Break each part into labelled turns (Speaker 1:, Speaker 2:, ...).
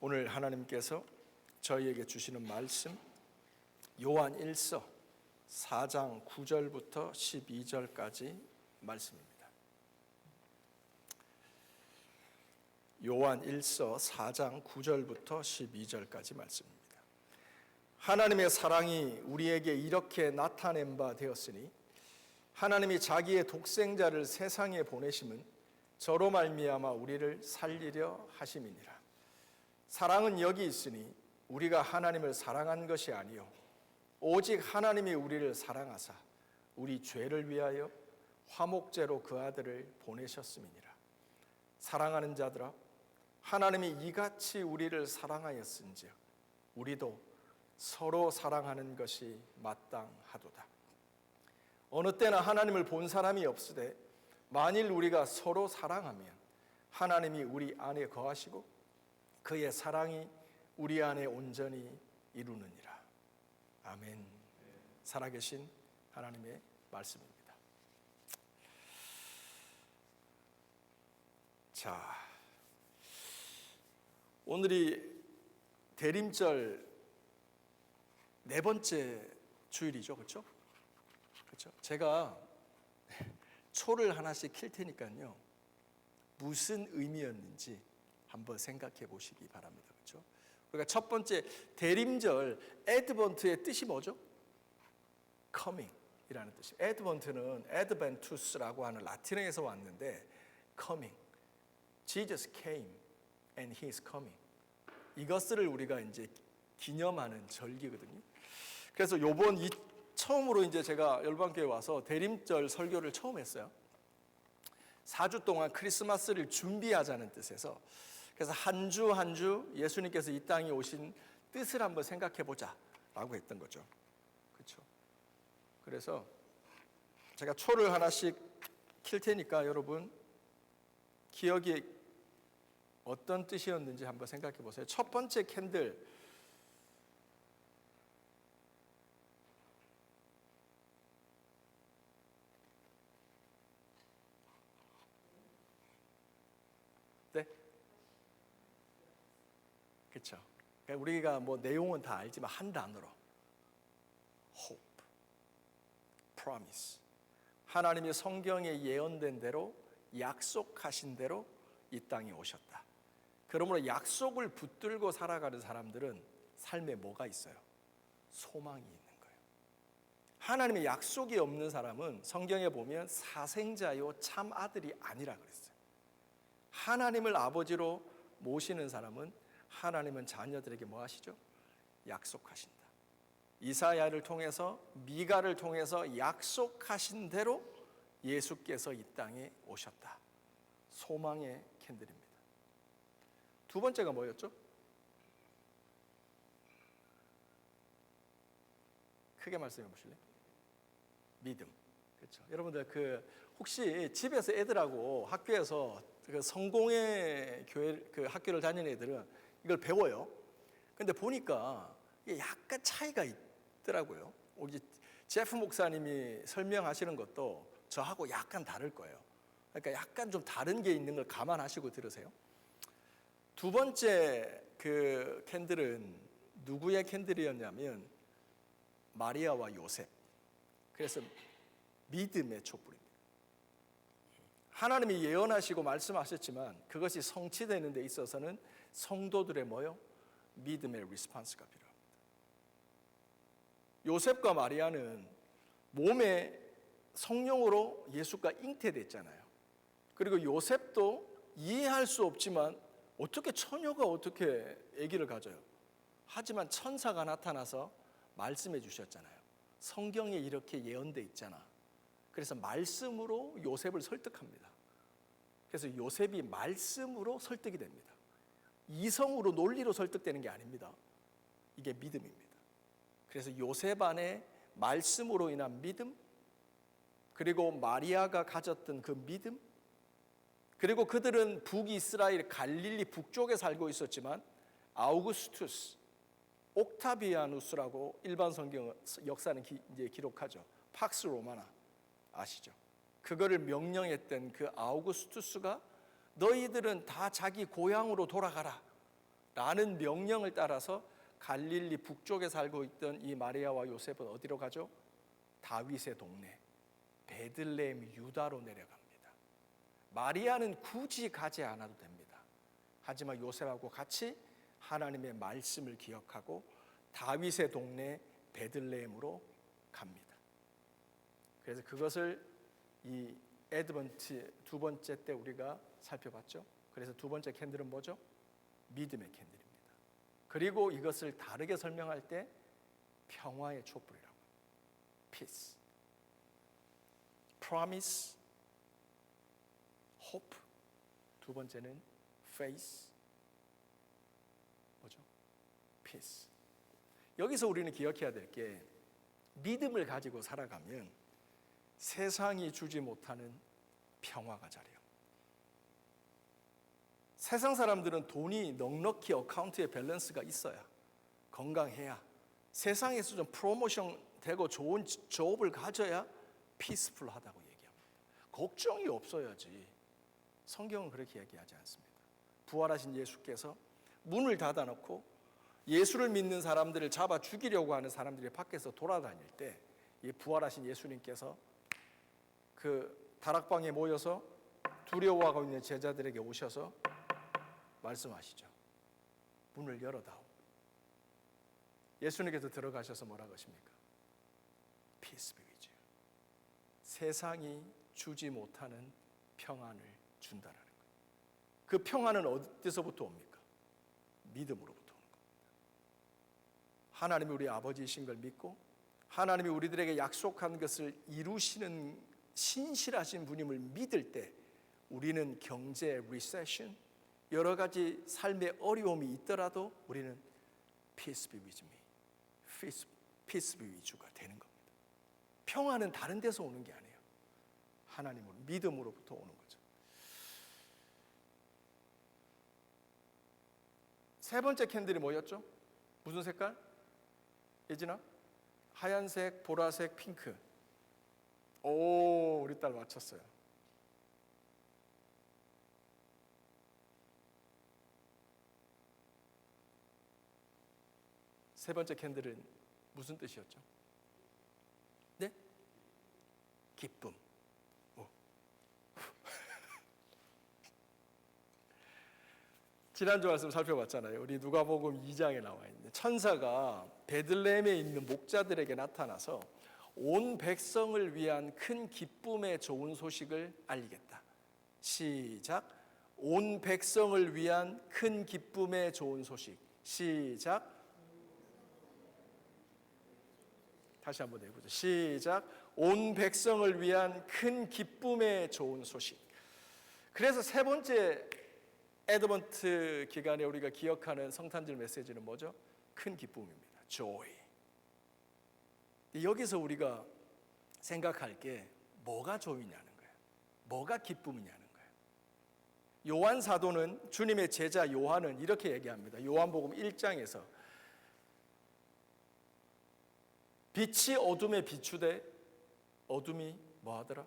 Speaker 1: 오늘 하나님께서 저희에게 주시는 말씀 요한 1서 4장 9절부터 12절까지 말씀입니다. 요한 1서 4장 9절부터 12절까지 말씀입니다. 하나님의 사랑이 우리에게 이렇게 나타낸 바 되었으니 하나님이 자기의 독생자를 세상에 보내심은 저로 말미암아 우리를 살리려 하심이니라. 사랑은 여기 있으니 우리가 하나님을 사랑한 것이 아니요 오직 하나님이 우리를 사랑하사 우리 죄를 위하여 화목제로 그 아들을 보내셨음이니라. 사랑하는 자들아, 하나님이 이같이 우리를 사랑하였은즉 우리도 서로 사랑하는 것이 마땅하도다. 어느 때나 하나님을 본 사람이 없으되 만일 우리가 서로 사랑하면 하나님이 우리 안에 거하시고 그의 사랑이 우리 안에 온전히 이루느니라. 아멘. 살아계신 하나님의 말씀입니다. 자, 오늘이 대림절 네 번째 주일이죠, 그렇죠? 그렇죠? 제가 초를 하나씩 킬 테니까요. 무슨 의미였는지 한번 생각해 보시기 바랍니다. 그렇죠? 그러니까 첫 번째 대림절 애드번트의 뜻이 뭐죠? coming이라는 뜻이에요. 애드번트는 adventus라고 하는 라틴어에서 왔는데 coming. Jesus came and he is coming. 이것을 우리가 이제 기념하는 절기거든요. 그래서 요번 처음으로 이제 제가 열방교회 와서 대림절 설교를 처음 했어요. 4주 동안 크리스마스를 준비하자는 뜻에서 그래서 한 주 한 주 예수님께서 이 땅에 오신 뜻을 한번 생각해 보자라고 했던 거죠. 그렇죠? 그래서 제가 초를 하나씩 킬 테니까 여러분 기억이 어떤 뜻이었는지 한번 생각해 보세요. 첫 번째 캔들 네? 그렇죠. 우리가 뭐 내용은 다 알지만 한 단어로 hope, promise. 하나님이 성경에 예언된 대로 약속하신 대로 이 땅에 오셨다. 그러므로 약속을 붙들고 살아가는 사람들은 삶에 뭐가 있어요? 소망이 있는 거예요. 하나님의 약속이 없는 사람은 성경에 보면 사생자요 참 아들이 아니라 그랬어요. 하나님을 아버지로 모시는 사람은 하나님은 자녀들에게 뭐 하시죠? 약속하신다. 이사야를 통해서 미가를 통해서 약속하신 대로 예수께서 이 땅에 오셨다. 소망의 캔들입니다. 두 번째가 뭐였죠? 크게 말씀해 보실래요? 믿음. 그렇죠. 여러분들 혹시 집에서 애들하고 학교에서 성공의 교회 학교를 다니는 애들은 이걸 배워요. 근데 보니까 이게 약간 차이가 있더라고요. 우리 제프 목사님이 설명하시는 것도 저하고 약간 다를 거예요. 그러니까 약간 좀 다른 게 있는 걸 감안하시고 들으세요. 두 번째 캔들은 누구의 캔들이었냐면 마리아와 요셉. 그래서 믿음의 촛불입니다. 하나님이 예언하시고 말씀하셨지만 그것이 성취되는 데 있어서는 성도들의 믿음의 리스폰스가 필요합니다. 요셉과 마리아는 몸에 성령으로 예수가 잉태됐잖아요. 그리고 요셉도 이해할 수 없지만 어떻게 처녀가 어떻게 아기를 가져요? 하지만 천사가 나타나서 말씀해 주셨잖아요. 성경에 이렇게 예언돼 있잖아. 그래서 말씀으로 요셉을 설득합니다. 그래서 요셉이 말씀으로 설득이 됩니다. 이성으로 논리로 설득되는 게 아닙니다. 이게 믿음입니다. 그래서 요셉 안에 말씀으로 인한 믿음, 그리고 마리아가 가졌던 그 믿음, 그리고 그들은 북이스라엘 갈릴리 북쪽에 살고 있었지만 아우구스투스, 옥타비아누스라고 일반 성경 역사는 이제 기록하죠. 팍스 로마나 아시죠? 그거를 명령했던 그 아우구스투스가 너희들은 다 자기 고향으로 돌아가라 라는 명령을 따라서 갈릴리 북쪽에 살고 있던 이 마리아와 요셉은 어디로 가죠? 다윗의 동네 베들레헴 유다로 내려갑니다. 마리아는 굳이 가지 않아도 됩니다. 하지만 요셉하고 같이 하나님의 말씀을 기억하고 다윗의 동네 베들레헴으로 갑니다. 그래서 그것을 이 애드번트 두 번째 때 우리가 살펴봤죠. 그래서 두 번째 캔들은 뭐죠? 믿음의 캔들입니다. 그리고 이것을 다르게 설명할 때 평화의 촛불이라고 합니다. Peace, Promise, Hope. 두 번째는 Faith, 뭐죠? Peace. 여기서 우리는 기억해야 될 게 믿음을 가지고 살아가면 세상이 주지 못하는 평화가 자리합니다. 세상 사람들은 돈이 넉넉히 어카운트에 밸런스가 있어야, 건강해야, 세상에서 좀 프로모션 되고 좋은 조업을 가져야 피스풀하다고 얘기합니다. 걱정이 없어야지. 성경은 그렇게 얘기하지 않습니다. 부활하신 예수께서 문을 닫아놓고 예수를 믿는 사람들을 잡아 죽이려고 하는 사람들이 밖에서 돌아다닐 때 이 부활하신 예수님께서 그 다락방에 모여서 두려워하고 있는 제자들에게 오셔서 말씀하시죠. 문을 열어다오. 예수님께서 들어가셔서 뭐라고 하십니까? Peace be with you. 세상이 주지 못하는 평안을 준다라는 거예요. 그 평안은 어디서부터 옵니까? 믿음으로부터 오는 겁니다. 하나님이 우리 아버지이신 걸 믿고 하나님이 우리들에게 약속한 것을 이루시는 신실하신 분임을 믿을 때 우리는 경제 리세션, 여러 가지 삶의 어려움이 있더라도 우리는 Peace be with me, Peace be with you가 되는 겁니다. 평안은 다른 데서 오는 게 아니에요. 하나님으로, 믿음으로부터 오는 거죠. 세 번째 캔들이 뭐였죠? 무슨 색깔? 예진아? 하얀색, 보라색, 핑크. 오, 우리 딸 맞췄어요. 세 번째 캔들은 무슨 뜻이었죠? 네? 기쁨. 지난주 말씀 살펴봤잖아요. 우리 누가복음 2장에 나와 있는데 천사가 베들레헴에 있는 목자들에게 나타나서 온 백성을 위한 큰 기쁨의 좋은 소식을 알리겠다. 시작. 온 백성을 위한 큰 기쁨의 좋은 소식. 시작. 다시 한번 해보죠. 시작. 온 백성을 위한 큰 기쁨의 좋은 소식. 그래서 세 번째 애드번트 기간에 우리가 기억하는 성탄절 메시지는 뭐죠? 큰 기쁨입니다. joy. 여기서 우리가 생각할 게 뭐가 joy냐는 거예요. 뭐가 기쁨이냐는 거예요. 요한 사도는, 주님의 제자 요한은 이렇게 얘기합니다. 요한복음 1장에서 빛이 어둠에 비추되 어둠이 뭐하더라?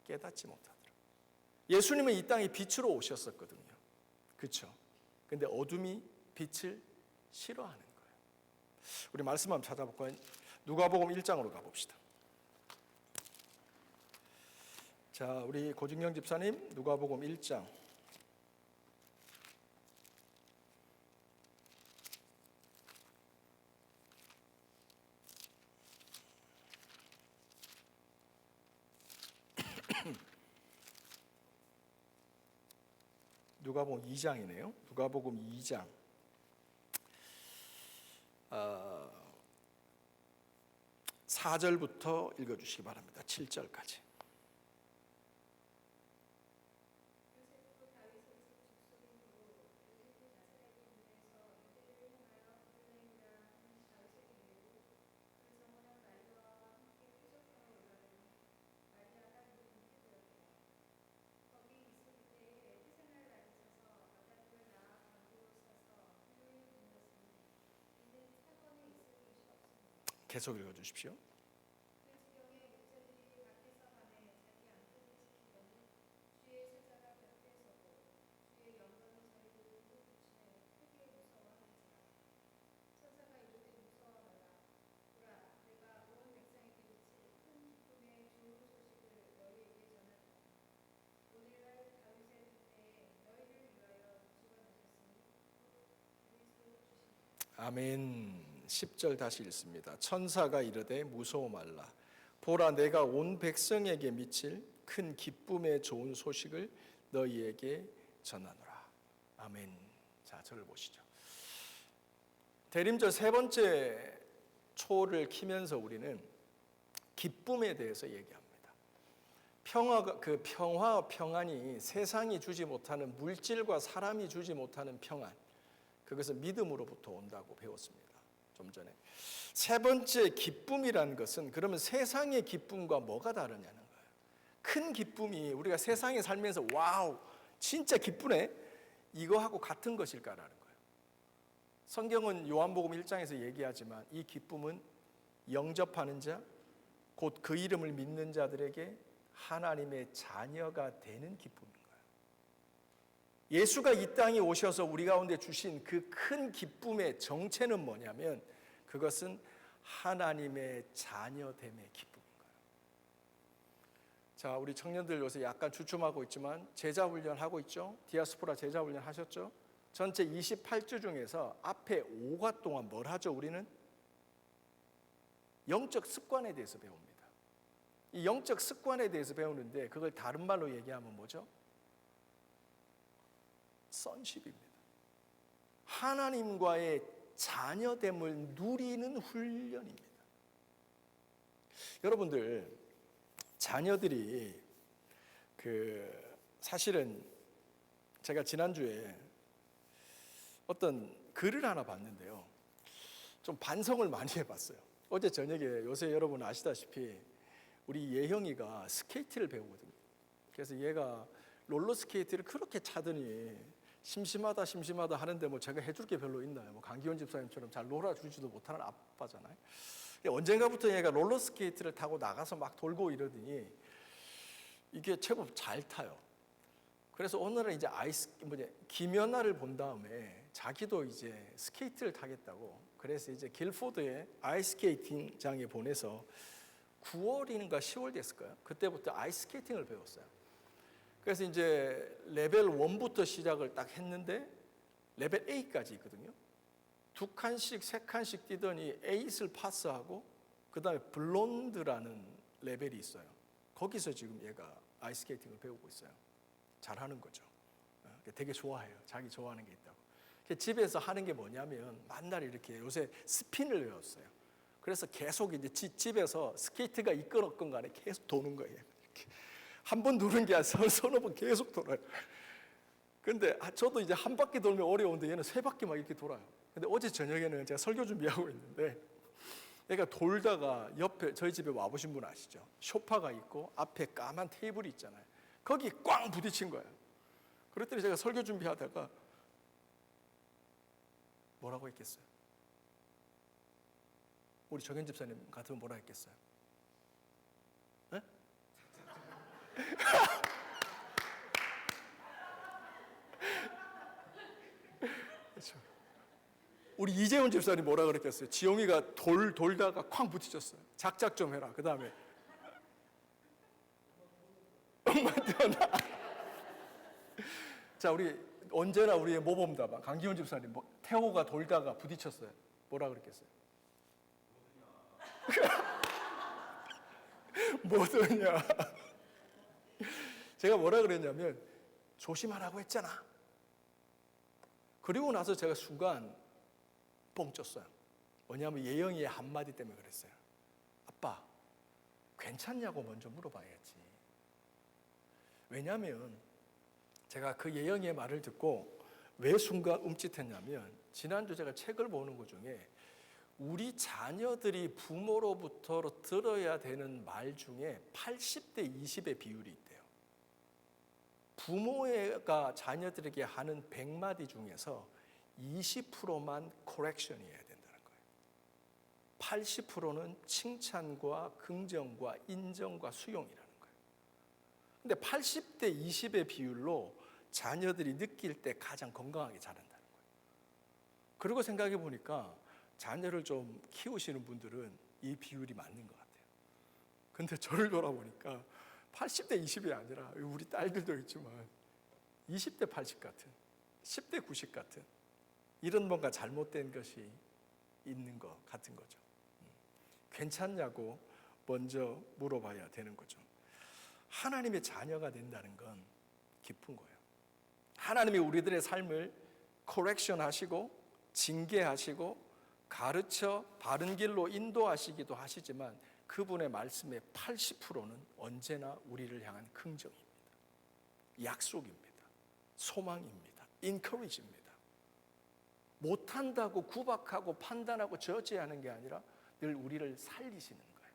Speaker 1: 깨닫지 못하더라. 예수님은 이 땅에 빛으로 오셨었거든요. 그렇죠? 근데 어둠이 빛을 싫어하는 거예요. 우리 말씀 한번 찾아볼까요? 누가복음 1장으로 가봅시다. 자, 우리 고중영 집사님, 누가복음 1장. 누가복음 2장이네요. 누가복음 2장 4절부터 읽어주시기 바랍니다. 7절까지. 계속 읽어주십시오. 아멘. 10절 다시 읽습니다. 천사가 이르되 무서워 말라. 보라, 내가 온 백성에게 미칠 큰 기쁨의 좋은 소식을 너희에게 전하노라. 아멘. 자, 저를 보시죠. 대림절 세 번째 초를 키면서 우리는 기쁨에 대해서 얘기합니다. 평화와 평안이 세상이 주지 못하는, 물질과 사람이 주지 못하는 평안, 그것은 믿음으로부터 온다고 배웠습니다. 좀 전에. 세 번째 기쁨이라는 것은 그러면 세상의 기쁨과 뭐가 다르냐는 거예요. 큰 기쁨이 우리가 세상에 살면서 와우 진짜 기쁘네 이거하고 같은 것일까라는 거예요. 성경은 요한복음 1장에서 얘기하지만 이 기쁨은 영접하는 자, 곧 그 이름을 믿는 자들에게 하나님의 자녀가 되는 기쁨인 거예요. 예수가 이 땅에 오셔서 우리 가운데 주신 그 큰 기쁨의 정체는 뭐냐면 그것은 하나님의 자녀됨의 기쁨인 거예요. 자, 우리 청년들 요새 약간 주춤하고 있지만 제자훈련 하고 있죠? 디아스포라 제자훈련 하셨죠? 전체 28주 중에서 앞에 5가 동안 뭘 하죠? 우리는 영적 습관에 대해서 배웁니다. 이 영적 습관에 대해서 배우는데 그걸 다른 말로 얘기하면 뭐죠? sonship입니다. 하나님과의 자녀됨을 누리는 훈련입니다. 여러분들 자녀들이 사실은 제가 지난주에 어떤 글을 하나 봤는데요. 좀 반성을 많이 해봤어요. 어제 저녁에 요새 여러분 아시다시피 우리 예형이가 스케이트를 배우거든요. 그래서 얘가 롤러스케이트를 그렇게 차더니 심심하다 하는데 뭐 제가 해줄 게 별로 있나요? 뭐 강기원 집사님처럼 잘 놀아주지도 못하는 아빠잖아요. 언젠가부터 얘가 롤러스케이트를 타고 나가서 막 돌고 이러더니 이게 제법 잘 타요. 그래서 오늘은 이제 김연아를 본 다음에 자기도 이제 스케이트를 타겠다고, 그래서 이제 길포드의 아이스케이팅장에 보내서 9월인가 10월 됐을까요? 그때부터 아이스케이팅을 배웠어요. 그래서 이제 레벨 1부터 시작을 딱 했는데 레벨 8까지 있거든요. 2칸씩 3칸씩 뛰더니 8을 파스하고 그 다음에 블론드라는 레벨이 있어요. 거기서 지금 얘가 아이스케이팅을 배우고 있어요. 잘하는 거죠. 되게 좋아해요. 자기 좋아하는 게 있다고. 집에서 하는 게 뭐냐면 만날 이렇게 요새 스핀을 배웠어요. 그래서 계속 이제 집에서 스케이트가 있건 간에 계속 도는 거예요. 이렇게. 한 번 누른 게 아니라 서너 번 계속 돌아요. 근데 저도 이제 한 바퀴 돌면 어려운데 얘는 세 바퀴 막 이렇게 돌아요. 근데 어제 저녁에는 제가 설교 준비하고 있는데 얘가 돌다가 옆에 저희 집에 와보신 분 아시죠? 소파가 있고 앞에 까만 테이블이 있잖아요. 거기 꽝 부딪힌 거예요. 그랬더니 제가 설교 준비하다가 뭐라고 했겠어요? 우리 정현 집사님 같으면 뭐라 했겠어요? 네? 그렇죠. 우리 이재훈 집사님 뭐라 그랬겠어요? 지영이가 돌다가 쾅 부딪혔어요. 작작 좀 해라. 그 다음에 엄마 태어나. 자, 우리 언제나 우리의 모범답안 강기훈 집사님 태호가 돌다가 부딪혔어요. 뭐라 그랬겠어요? 뭐더냐. 제가 뭐라 그랬냐면 조심하라고 했잖아. 그리고 나서 제가 순간 뻥 쪘어요. 뭐냐면 예영이의 한마디 때문에 그랬어요. 아빠 괜찮냐고 먼저 물어봐야지. 왜냐하면 제가 그 예영이의 말을 듣고 왜 순간 움찔했냐면 지난주 제가 책을 보는 것 중에 우리 자녀들이 부모로부터 들어야 되는 말 중에 80대 20의 비율이 있대요. 부모가 자녀들에게 하는 100마디 중에서 20%만 코렉션이 해야 된다는 거예요. 80%는 칭찬과 긍정과 인정과 수용이라는 거예요. 근데 80대 20의 비율로 자녀들이 느낄 때 가장 건강하게 자란다는 거예요. 그리고 생각해 보니까 자녀를 좀 키우시는 분들은 이 비율이 맞는 것 같아요. 근데 저를 돌아보니까 80대 20이 아니라 우리 딸들도 있지만 20대 80 같은, 10대 90 같은 이런 뭔가 잘못된 것이 있는 것 같은 거죠. 괜찮냐고 먼저 물어봐야 되는 거죠. 하나님의 자녀가 된다는 건 기쁜 거예요. 하나님이 우리들의 삶을 코렉션 하시고 징계하시고 가르쳐 바른 길로 인도하시기도 하시지만 그분의 말씀의 80%는 언제나 우리를 향한 긍정입니다. 약속입니다. 소망입니다. 인커리지입니다. 못한다고 구박하고 판단하고 저지하는 게 아니라 늘 우리를 살리시는 거예요.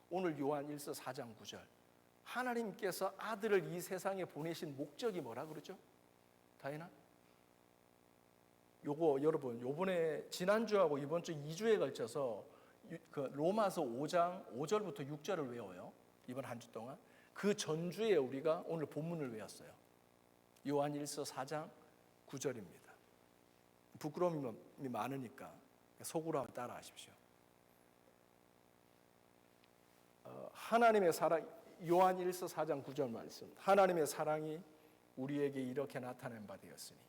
Speaker 1: 오늘 요한 1서 4장 9절 하나님께서 아들을 이 세상에 보내신 목적이 뭐라 그러죠? 다혜나? 요거 여러분 요번에 지난주하고 이번 주 2주에 걸쳐서 그 로마서 5장 5절부터 6절을 외워요. 이번 한 주 동안. 그 전주에 우리가 오늘 본문을 외웠어요. 요한 1서 4장 9절입니다. 부끄러움이 많으니까 속으로 한번 따라 하십시오. 하나님의 사랑, 요한 1서 4장 9절 말씀. 하나님의 사랑이 우리에게 이렇게 나타낸 바 되었으니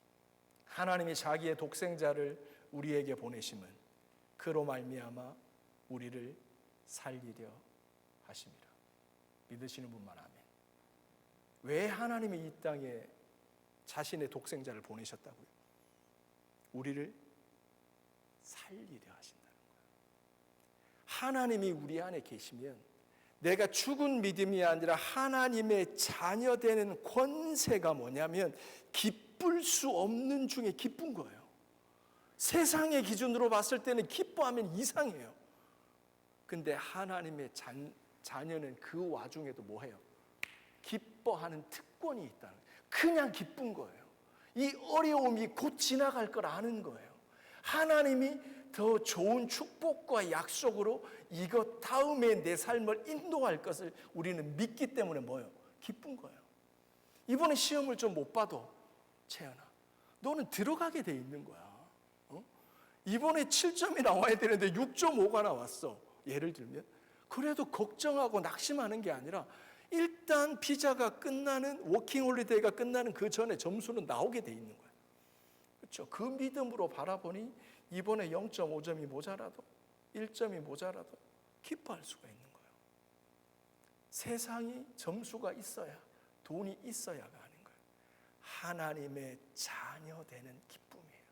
Speaker 1: 하나님이 자기의 독생자를 우리에게 보내심은 그로 말미암아 우리를 살리려 하심이라. 믿으시는 분만 아멘. 왜 하나님이 이 땅에 자신의 독생자를 보내셨다고요? 우리를 살리려 하신다는 거예요. 하나님이 우리 안에 계시면 내가 죽은 믿음이 아니라 하나님의 자녀 되는 권세가 뭐냐면 기쁠 수 없는 중에 기쁜 거예요. 세상의 기준으로 봤을 때는 기뻐하면 이상해요. 근데 하나님의 자녀는 그 와중에도 뭐해요? 기뻐하는 특권이 있다는 거예요. 그냥 기쁜 거예요. 이 어려움이 곧 지나갈 걸 아는 거예요. 하나님이 더 좋은 축복과 약속으로 이것 다음에 내 삶을 인도할 것을 우리는 믿기 때문에 뭐예요? 기쁜 거예요. 이번에 시험을 좀 못 봐도 채연아, 너는 들어가게 돼 있는 거야. 이번에 7점이 나와야 되는데 6.5가 나왔어. 예를 들면 그래도 걱정하고 낙심하는 게 아니라 일단 비자가 끝나는 워킹홀리데이가 끝나는 그 전에 점수는 나오게 돼 있는 거예요. 그렇죠? 그 믿음으로 바라보니 이번에 0.5점이 모자라도 1점이 모자라도 기뻐할 수가 있는 거예요. 세상이 점수가 있어야 돈이 있어야가 아닌 거예요. 하나님의 자녀 되는 기쁨이에요.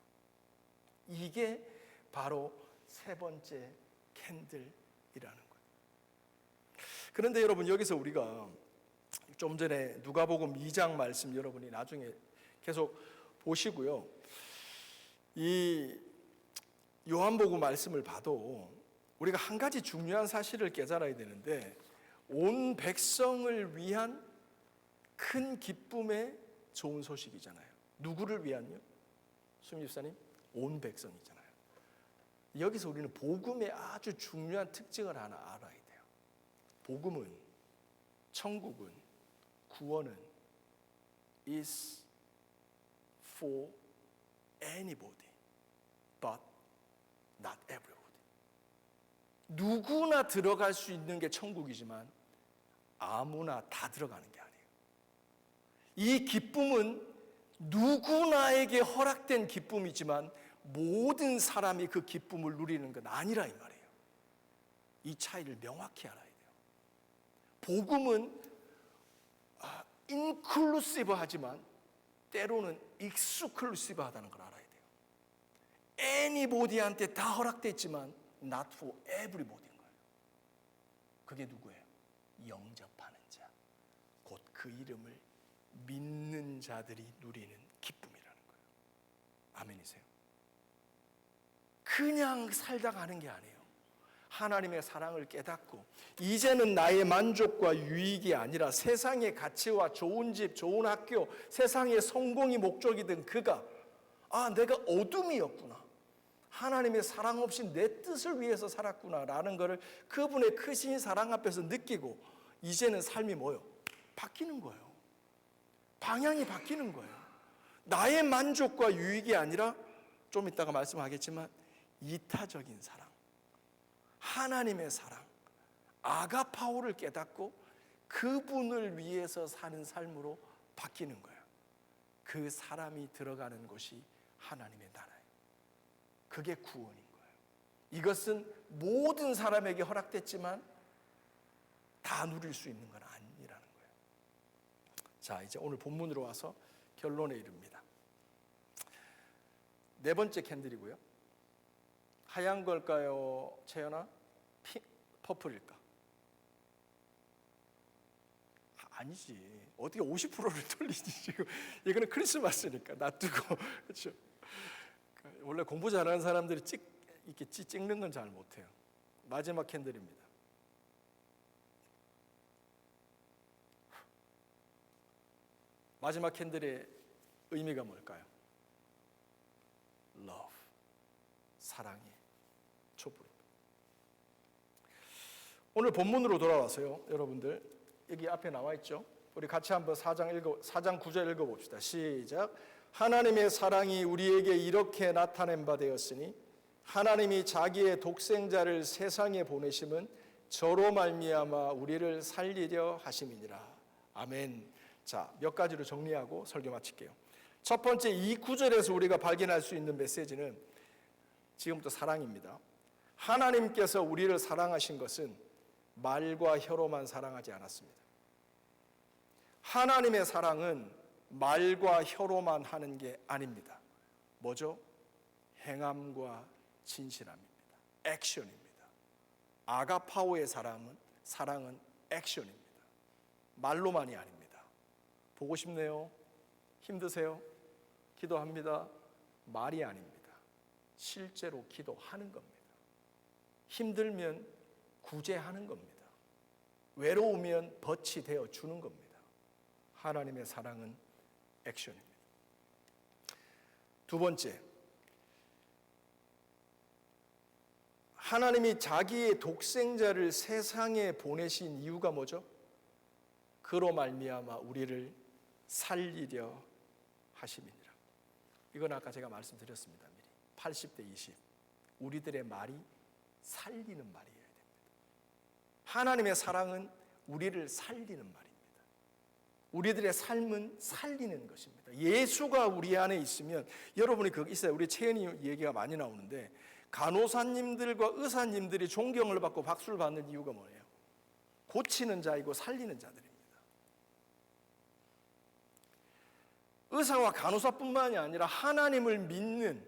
Speaker 1: 이게 바로 세 번째 캔들이라는 거예요. 그런데 여러분 여기서 우리가 좀 전에 누가복음 2장 말씀 여러분이 나중에 계속 보시고요. 이 요한복음 말씀을 봐도 우리가 한 가지 중요한 사실을 깨달아야 되는데 온 백성을 위한 큰 기쁨의 좋은 소식이잖아요. 누구를 위한요? 수미 집사님? 온 백성이잖아요. 여기서 우리는 복음의 아주 중요한 특징을 하나 알아야 돼요. 복음은, 천국은, 구원은 is for anybody but not everybody. 누구나 들어갈 수 있는 게 천국이지만 아무나 다 들어가는 게 아니에요. 이 기쁨은 누구나에게 허락된 기쁨이지만 모든 사람이 그 기쁨을 누리는 건 아니라 이 말이에요. 이 차이를 명확히 알아야 돼요. 복음은 인클루시브 하지만 때로는 익스클루시브 하다는 걸 알아야 돼요. anybody한테 다 허락돼 있지만 not for everybody인 거예요. 그게 누구예요? 영접하는 자, 곧 그 이름을 믿는 자들이 누리는 기쁨이라는 거예요. 아멘이세요? 그냥 살다 가는 게 아니에요. 하나님의 사랑을 깨닫고 이제는 나의 만족과 유익이 아니라 세상의 가치와 좋은 집, 좋은 학교, 세상의 성공이 목적이든 그가 내가 어둠이었구나. 하나님의 사랑 없이 내 뜻을 위해서 살았구나라는 것을 그분의 크신 사랑 앞에서 느끼고 이제는 삶이 뭐예요? 바뀌는 거예요. 방향이 바뀌는 거예요. 나의 만족과 유익이 아니라 좀 이따가 말씀하겠지만 이타적인 사랑, 하나님의 사랑, 아가파오를 깨닫고 그분을 위해서 사는 삶으로 바뀌는 거예요. 그 사람이 들어가는 곳이 하나님의 나라예요. 그게 구원인 거예요. 이것은 모든 사람에게 허락됐지만 다 누릴 수 있는 건 아니라는 거예요. 자, 이제 오늘 본문으로 와서 결론에 이릅니다. 네 번째 캔들이고요. 하얀 걸까요, 채연아? 퍼플일까? 아니지. 어떻게 50%를 돌리지 지금? 이거는 크리스마스니까 놔두고 그렇죠. 원래 공부 잘하는 사람들이 이렇게 찍는 건 잘 못해요. 마지막 캔들입니다. 마지막 캔들의 의미가 뭘까요? Love, 사랑의 촛불입니다. 오늘 본문으로 돌아와서요, 여러분들 여기 앞에 나와 있죠. 우리 같이 한번 4장 9절 읽어봅시다. 시작. 하나님의 사랑이 우리에게 이렇게 나타낸 바 되었으니 하나님이 자기의 독생자를 세상에 보내심은 저로 말미암아 우리를 살리려 하심이니라. 아멘. 자, 몇 가지로 정리하고 설교 마칠게요. 첫 번째, 이 구절에서 우리가 발견할 수 있는 메시지는 지금부터 사랑입니다. 하나님께서 우리를 사랑하신 것은 말과 혀로만 사랑하지 않았습니다. 하나님의 사랑은 말과 혀로만 하는 게 아닙니다. 뭐죠? 행함과 진실함입니다. 액션입니다. 아가파오의 사랑은 액션입니다. 말로만이 아닙니다. 보고 싶네요. 힘드세요? 기도합니다. 말이 아닙니다. 실제로 기도하는 겁니다. 힘들면 구제하는 겁니다. 외로우면 덫이 되어 주는 겁니다. 하나님의 사랑은 액션입니다. 두 번째, 하나님이 자기의 독생자를 세상에 보내신 이유가 뭐죠? 그로 말미암아 우리를 살리려 하심이니라. 이건 아까 제가 말씀드렸습니다. 미리 80대 20. 우리들의 말이 살리는 말이어야 됩니다. 하나님의 사랑은 우리를 살리는 말입니다. 우리들의 삶은 살리는 것입니다. 예수가 우리 안에 있으면, 여러분이 그거 있어요. 우리 채연이 얘기가 많이 나오는데, 간호사님들과 의사님들이 존경을 받고 박수를 받는 이유가 뭐예요? 고치는 자이고 살리는 자들입니다. 의사와 간호사뿐만이 아니라 하나님을 믿는,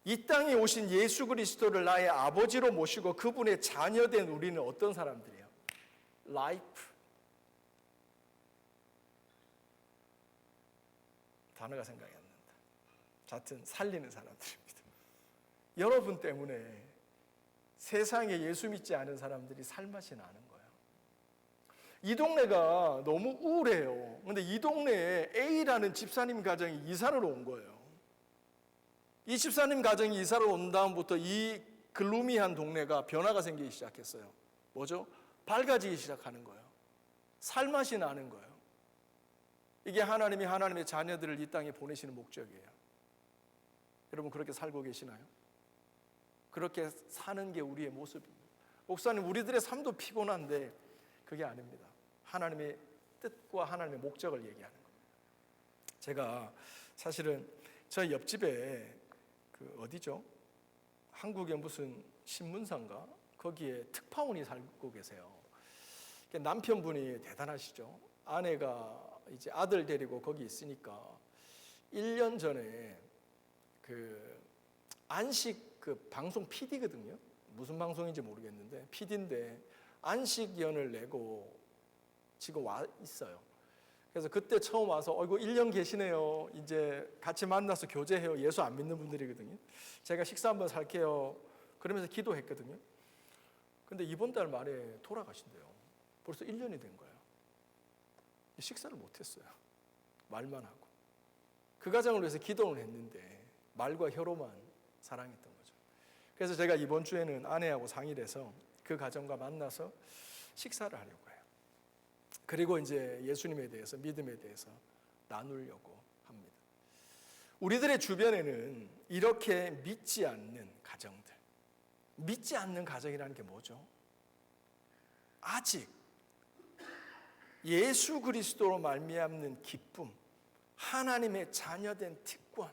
Speaker 1: 이 땅에 오신 예수 그리스도를 나의 아버지로 모시고 그분의 자녀된 우리는 어떤 사람들이에요? 라이프. 단어가 생각이 안 난다. 하여튼 살리는 사람들입니다. 여러분 때문에 세상에 예수 믿지 않은 사람들이 살맛이 나는 거예요. 이 동네가 너무 우울해요. 근데 이 동네에 A라는 집사님 가정이 이사를 온 거예요. 이 집사님 가정이 이사를 온 다음부터 이 글루미한 동네가 변화가 생기기 시작했어요. 뭐죠? 밝아지기 시작하는 거예요. 살맛이 나는 거예요. 이게 하나님이 하나님의 자녀들을 이 땅에 보내시는 목적이에요. 여러분 그렇게 살고 계시나요? 그렇게 사는 게 우리의 모습입니다. 목사님, 우리들의 삶도 피곤한데 그게 아닙니다. 하나님의 뜻과 하나님의 목적을 얘기하는 겁니다. 제가 사실은 저희 옆집에 어디죠? 한국의 무슨 신문사인가? 거기에 특파원이 살고 계세요. 남편분이 대단하시죠. 아내가 이제 아들 데리고 거기 있으니까 1년 전에 안식 방송 PD거든요. 무슨 방송인지 모르겠는데 PD인데 안식연을 내고 지금 와 있어요. 그래서 그때 처음 와서 이거 1년 계시네요. 이제 같이 만나서 교제해요. 예수 안 믿는 분들이거든요. 제가 식사 한번 살게요. 그러면서 기도했거든요. 근데 이번 달 말에 돌아가신대요. 벌써 1년이 된 거예요. 식사를 못했어요. 말만 하고. 그 가정을 위해서 기도를 했는데 말과 혀로만 사랑했던 거죠. 그래서 제가 이번 주에는 아내하고 상의를 해서 그 가정과 만나서 식사를 하려고 해요. 그리고 이제 예수님에 대해서, 믿음에 대해서 나누려고 합니다. 우리들의 주변에는 이렇게 믿지 않는 가정들, 믿지 않는 가정이라는 게 뭐죠? 아직 예수 그리스도로 말미암는 기쁨, 하나님의 자녀된 특권,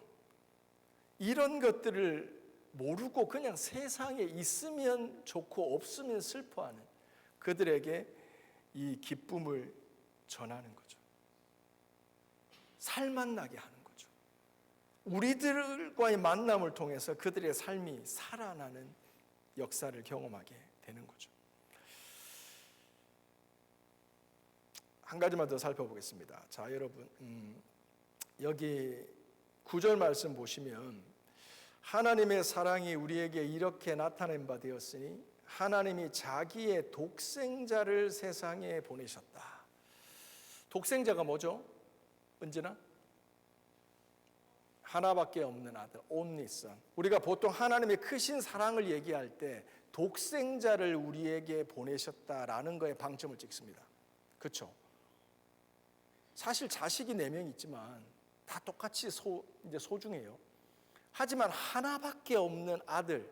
Speaker 1: 이런 것들을 모르고 그냥 세상에 있으면 좋고 없으면 슬퍼하는 그들에게 이 기쁨을 전하는 거죠. 살맛나게 하는 거죠. 우리들과의 만남을 통해서 그들의 삶이 살아나는 역사를 경험하게 되는 거죠. 한 가지만 더 살펴보겠습니다. 자, 여러분, 여기 9절 말씀 보시면 하나님의 사랑이 우리에게 이렇게 나타낸 바 되었으니 하나님이 자기의 독생자를 세상에 보내셨다. 독생자가 뭐죠? 은진아? 하나밖에 없는 아들, only son. 우리가 보통 하나님의 크신 사랑을 얘기할 때 독생자를 우리에게 보내셨다라는 거에 방점을 찍습니다. 그렇죠? 사실 자식이 4명 있지만 다 똑같이 이제 소중해요. 하지만 하나밖에 없는 아들,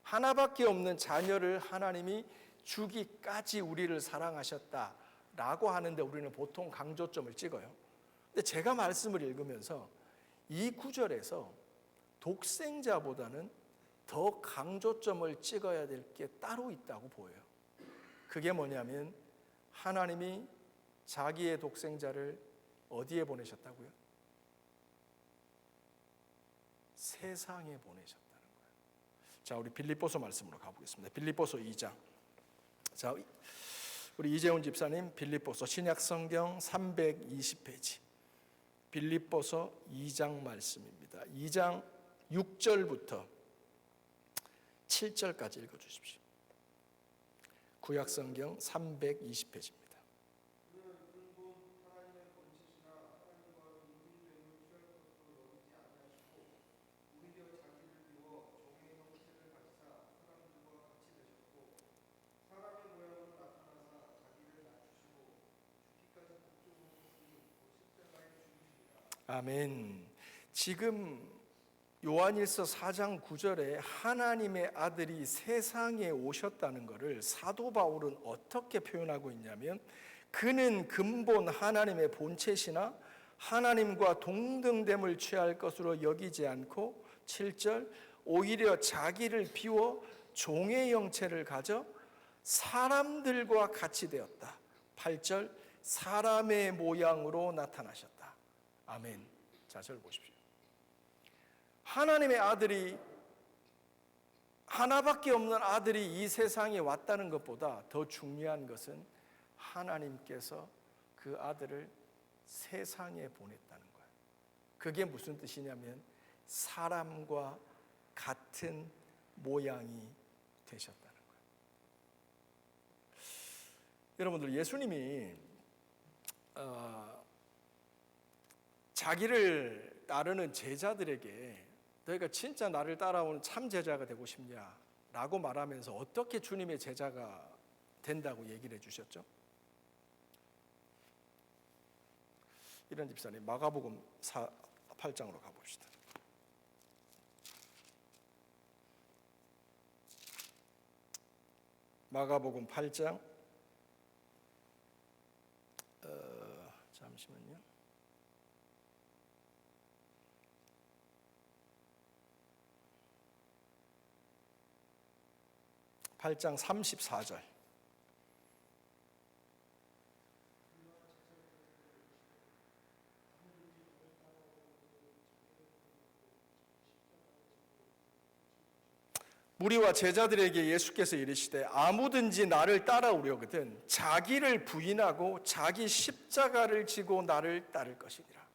Speaker 1: 하나밖에 없는 자녀를 하나님이 주기까지 우리를 사랑하셨다라고 하는데 우리는 보통 강조점을 찍어요. 근데 제가 말씀을 읽으면서 이 구절에서 독생자보다는 더 강조점을 찍어야 될 게 따로 있다고 보여요. 그게 뭐냐면 하나님이 자기의 독생자를 어디에 보내셨다고요? 세상에 보내셨다는 거예요. 자, 우리 빌립보서 말씀으로 가보겠습니다. 빌립보서 2장. 자, 우리 이재훈 집사님 빌립보서 신약성경 320페이지. 빌립보서 2장 말씀입니다. 2장 6절부터 7절까지 읽어주십시오. 구약성경 320페이지입니다. 아멘. 지금 요한일서 4장 9절에 하나님의 아들이 세상에 오셨다는 것을 사도 바울은 어떻게 표현하고 있냐면 그는 근본 하나님의 본체시나 하나님과 동등됨을 취할 것으로 여기지 않고 7절 오히려 자기를 비워 종의 형체를 가져 사람들과 같이 되었다. 8절 사람의 모양으로 나타나셨다. 아멘. 자, 저를 보십시오. 하나님의 아들이 하나밖에 없는 아들이 이 세상에 왔다는 것보다 더 중요한 것은 하나님께서 그 아들을 세상에 보냈다는 거예요. 그게 무슨 뜻이냐면 사람과 같은 모양이 되셨다는 거예요. 여러분들, 예수님이 자기를 따르는 제자들에게 너희가 진짜 나를 따라오는 참 제자가 되고 싶냐라고 말하면서 어떻게 주님의 제자가 된다고 얘기를 해주셨죠? 이런 집사님 마가복음 8장으로 가봅시다. 마가복음 8장 잠시만요. 8장 34절. 무리와 제자들에게 예수께서 이르시되 아무든지 나를 따라오려거든 자기를 부인하고 자기 십자가를 지고 나를 따를 것이니라.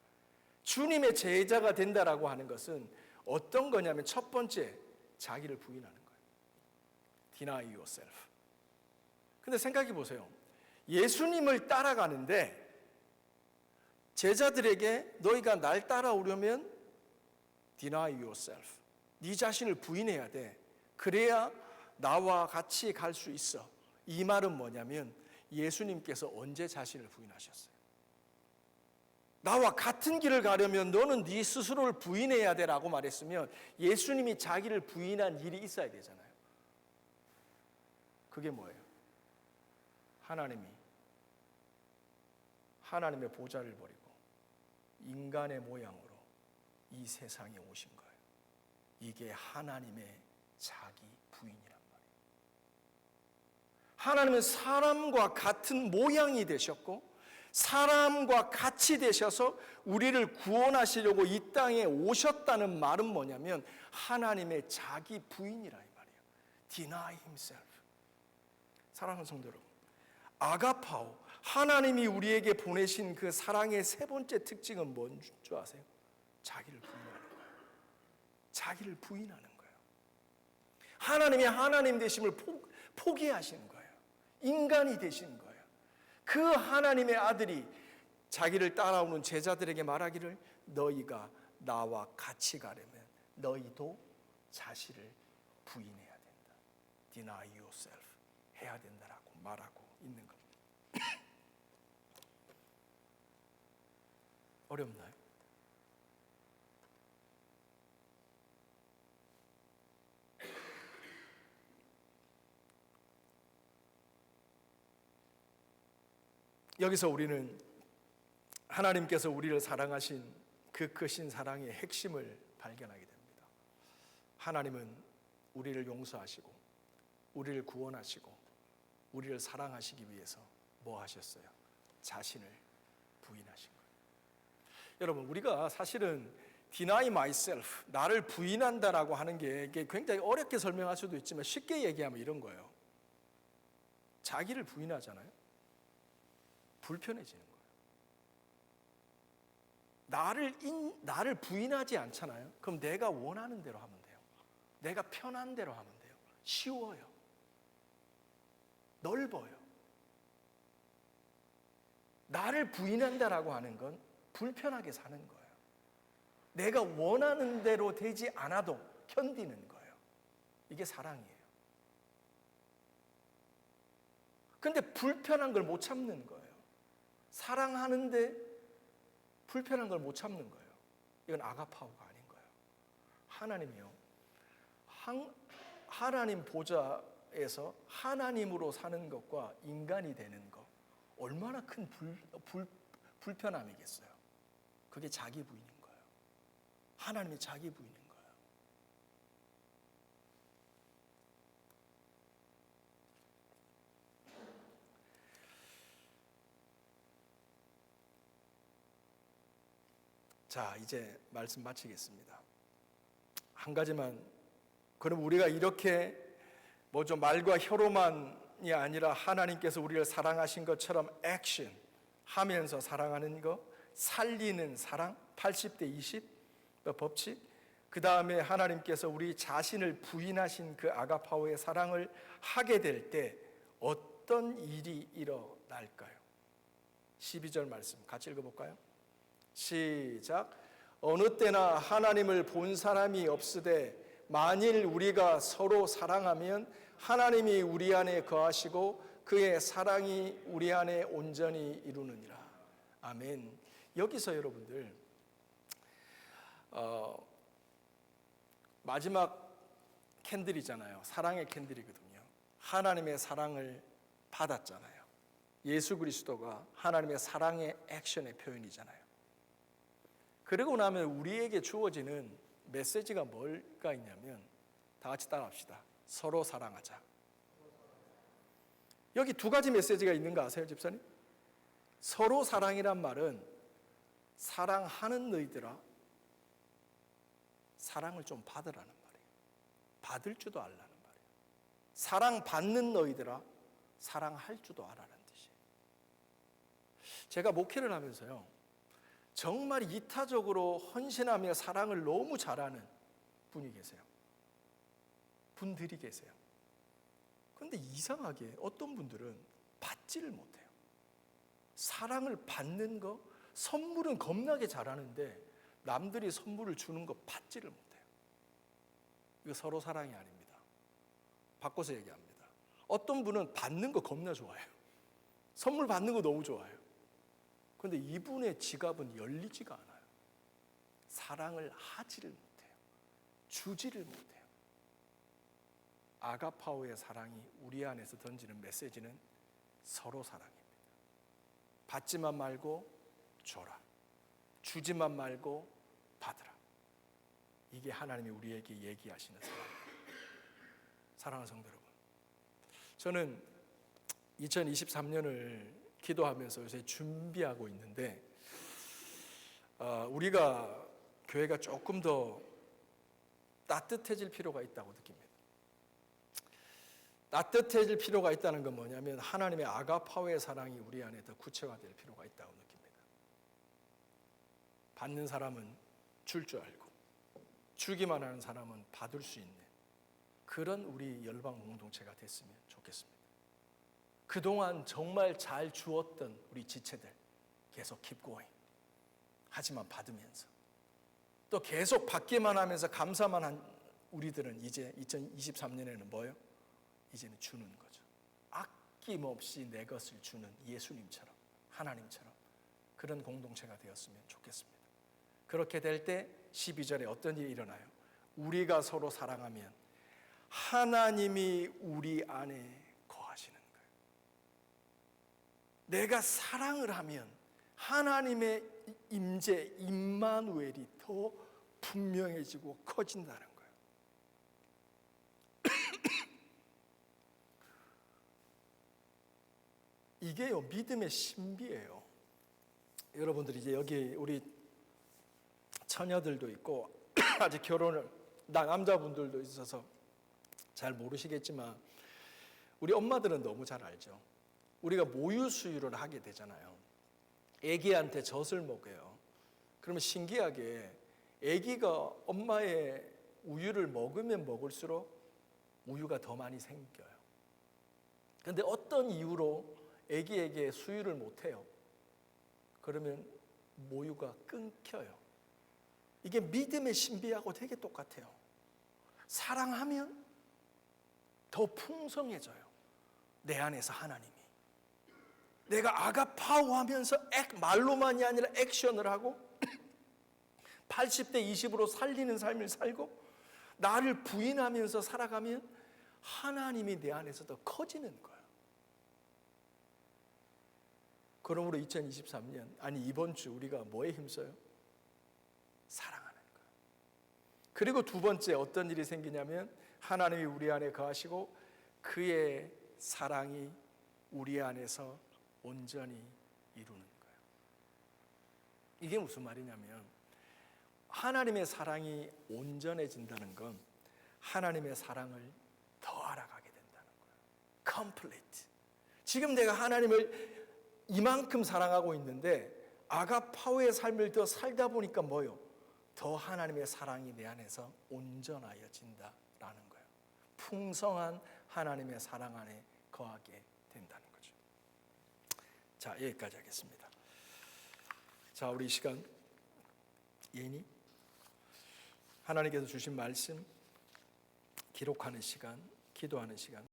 Speaker 1: 주님의 제자가 된다라고 하는 것은 어떤 거냐면 첫 번째, 자기를 부인하는 거예요. Deny yourself. 근데 생각해 보세요. 예수님을 따라가는데 제자들에게 너희가 날 따라오려면 Deny yourself. 네 자신을 부인해야 돼. 그래야 나와 같이 갈 수 있어. 이 말은 뭐냐면 예수님께서 언제 자신을 부인하셨어요? 나와 같은 길을 가려면 너는 네 스스로를 부인해야 돼라고 말했으면 예수님이 자기를 부인한 일이 있어야 되잖아요. 그게 뭐예요? 하나님의 보좌를 버리고 인간의 모양으로 이 세상에 오신 거예요. 이게 하나님의 자기 부인이란 말이에요. 하나님은 사람과 같은 모양이 되셨고 사람과 같이 되셔서 우리를 구원하시려고 이 땅에 오셨다는 말은 뭐냐면 하나님의 자기 부인이라 이 말이에요. Deny himself. 사랑하는 성도 여러분, 아가파오, 하나님이 우리에게 보내신 그 사랑의 세 번째 특징은 뭔 줄 아세요? 자기를 부인하는 거예요. 자기를 부인하는 거예요. 하나님의 하나님 되심을 포기하신 거예요. 인간이 되신 거예요. 그 하나님의 아들이 자기를 따라오는 제자들에게 말하기를 너희가 나와 같이 가려면 너희도 자신을 부인해야 된다. Deny yourself. 해야 된다라고 말하고 있는 겁니다. 어렵나요? 여기서 우리는 하나님께서 우리를 사랑하신 그 크신 사랑의 핵심을 발견하게 됩니다. 하나님은 우리를 용서하시고 우리를 구원하시고 우리를 사랑하시기 위해서 뭐 하셨어요? 자신을 부인하신 거예요. 여러분, 우리가 사실은 deny myself, 나를 부인한다라고 하는 게 굉장히 어렵게 설명할 수도 있지만 쉽게 얘기하면 이런 거예요. 자기를 부인하잖아요. 불편해지는 거예요. 나를 부인하지 않잖아요. 그럼 내가 원하는 대로 하면 돼요. 내가 편한 대로 하면 돼요. 쉬워요. 넓어요. 나를 부인한다라고 하는 건 불편하게 사는 거예요. 내가 원하는 대로 되지 않아도 견디는 거예요. 이게 사랑이에요. 근데 불편한 걸 못 참는 거예요. 사랑하는데 불편한 걸 못 참는 거예요. 이건 아가파오가 아닌 거예요. 하나님이요. 하나님 보좌에서 하나님으로 사는 것과 인간이 되는 것, 얼마나 큰 불편함이겠어요. 그게 자기 부인인 거예요. 하나님이 자기 부인인 거예요. 자, 이제 말씀 마치겠습니다. 한 가지만, 그럼 우리가 이렇게 뭐 좀 말과 혀로만이 아니라 하나님께서 우리를 사랑하신 것처럼 액션 하면서 사랑하는 것, 살리는 사랑, 80대 20 법칙, 그 다음에 하나님께서 우리 자신을 부인하신 그 아가파오의 사랑을 하게 될 때 어떤 일이 일어날까요? 12절 말씀 같이 읽어볼까요? 시작. 어느 때나 하나님을 본 사람이 없으되 만일 우리가 서로 사랑하면 하나님이 우리 안에 거하시고 그의 사랑이 우리 안에 온전히 이루느니라. 아멘. 여기서 여러분들 마지막 캔들이잖아요. 사랑의 캔들이거든요. 하나님의 사랑을 받았잖아요. 예수 그리스도가 하나님의 사랑의 액션의 표현이잖아요. 그러고 나면 우리에게 주어지는 메시지가 뭘까 있냐면, 다 같이 따라합시다. 서로 사랑하자. 여기 두 가지 메시지가 있는 거 아세요, 집사님? 서로 사랑이란 말은 사랑하는 너희들아 사랑을 좀 받으라는 말이에요. 받을 줄도 알라는 말이에요. 사랑받는 너희들아 사랑할 줄도 알아라는 뜻이에요. 제가 목회를 하면서요, 정말 이타적으로 헌신하며 사랑을 너무 잘하는 분이 계세요. 분들이 계세요. 그런데 이상하게 어떤 분들은 받지를 못해요. 사랑을 받는 거, 선물은 겁나게 잘하는데 남들이 선물을 주는 거 받지를 못해요. 이거 서로 사랑이 아닙니다. 바꿔서 얘기합니다. 어떤 분은 받는 거 겁나 좋아해요. 선물 받는 거 너무 좋아해요. 그런데 이분의 지갑은 열리지가 않아요. 사랑을 하지를 못해요. 주지를 못해요. 아가파오의 사랑이 우리 안에서 던지는 메시지는 서로 사랑입니다. 받지만 말고 줘라. 주지만 말고 받으라. 이게 하나님이 우리에게 얘기하시는 사랑입니다. 사랑하는 성도 여러분, 저는 2023년을 기도하면서 요새 준비하고 있는데 우리가 교회가 조금 더 따뜻해질 필요가 있다고 느낍니다. 따뜻해질 필요가 있다는 건 뭐냐면 하나님의 아가파오의 사랑이 우리 안에 더 구체화될 필요가 있다고 느낍니다. 받는 사람은 줄 줄 알고 주기만 하는 사람은 받을 수 있는 그런 우리 열방 공동체가 됐으면 좋겠습니다. 그동안 정말 잘 주었던 우리 지체들 계속 keep going, 하지만 받으면서 또 계속 받기만 하면서 감사만 한 우리들은 이제 2023년에는 뭐예요? 이제는 주는 거죠. 아낌없이 내 것을 주는 예수님처럼, 하나님처럼 그런 공동체가 되었으면 좋겠습니다. 그렇게 될 때 12절에 어떤 일이 일어나요? 우리가 서로 사랑하면 하나님이 우리 안에 거하시는 거예요. 내가 사랑을 하면 하나님의 임재, 임마누엘이 더 분명해지고 커진다는 거예요. 이게요, 믿음의 신비예요. 여러분들이 이제 여기 우리 처녀들도 있고 아직 결혼을 남자분들도 있어서 잘 모르시겠지만 우리 엄마들은 너무 잘 알죠. 우리가 모유 수유를 하게 되잖아요. 아기한테 젖을 먹여요. 그러면 신기하게 아기가 엄마의 우유를 먹으면 먹을수록 우유가 더 많이 생겨요. 그런데 어떤 이유로 아기에게 수유를 못해요? 그러면 모유가 끊겨요. 이게 믿음의 신비하고 되게 똑같아요. 사랑하면 더 풍성해져요. 내 안에서 하나님이. 내가 아가파오 하면서 말로만이 아니라 액션을 하고 80대 20으로 살리는 삶을 살고 나를 부인하면서 살아가면 하나님이 내 안에서 더 커지는 거예요. 그러므로 2023년, 아니 이번 주 우리가 뭐에 힘써요? 사랑하는 거예요. 그리고 두 번째 어떤 일이 생기냐면 하나님이 우리 안에 거하시고 그의 사랑이 우리 안에서 온전히 이루는 거예요. 이게 무슨 말이냐면 하나님의 사랑이 온전해진다는 건 하나님의 사랑을 더 알아가게 된다는 거예요. complete. 지금 내가 하나님을 이만큼 사랑하고 있는데 아가파오의 삶을 더 살다 보니까 뭐요? 더 하나님의 사랑이 내 안에서 온전하여진다라는 거예요. 풍성한 하나님의 사랑 안에 거하게 된다는 거죠. 자, 여기까지 하겠습니다. 자, 우리 이 시간 예니 하나님께서 주신 말씀 기록하는 시간, 기도하는 시간